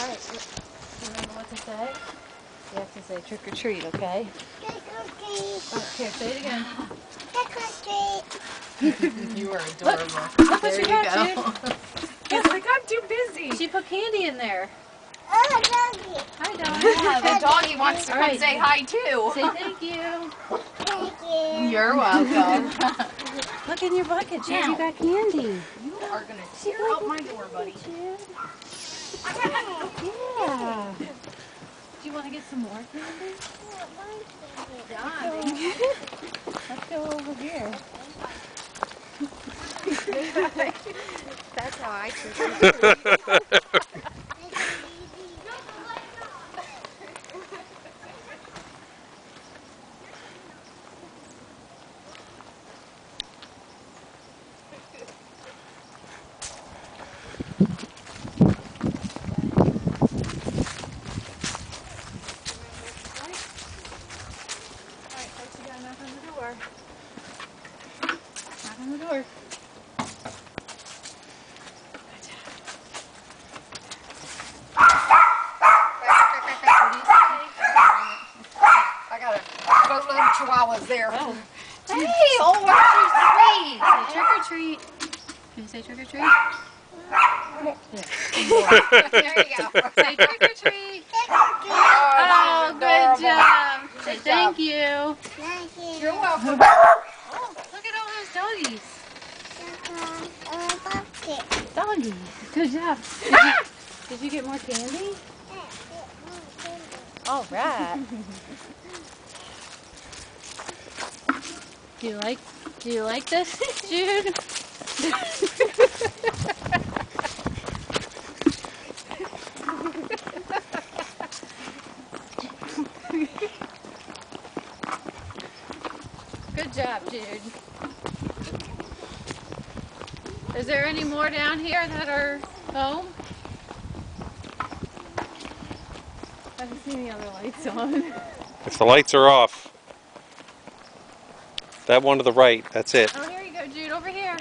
Alright, remember what to say? You have to say trick or treat, okay? Trick or treat. Oh, here, say it again. Trick or treat. You are adorable. Look what There she you got, go. Jude. He's like, I'm too busy. She put candy in there. Oh, doggy. Hi, dog. Yeah, the doggy wants to All come right. say hi too. Say thank you. Thank you. You're welcome. Look in your bucket, Jude. You got candy. You are gonna tear out my door, buddy. Yeah. Do you want to get some more candy? Let's go over here. That's how I treat Knock on the door. I got a boatload of chihuahuas there. Oh. Hey, oh, aren't you sweet? Say trick or treat. Can you say trick or treat? There you go. Say trick or treat. Oh, Oh, good job. Say Good thank job. you. Thank you. You're welcome. Oh, look at all those doggies. Bucket. Doggies. Good job. Did you get more candy? All right. Do you like this, Jude? Good job, Jude. Is there any more down here that are home? I haven't seen the other lights on. If the lights are off, that one to the right, that's it. Oh, here you go, Jude, over here.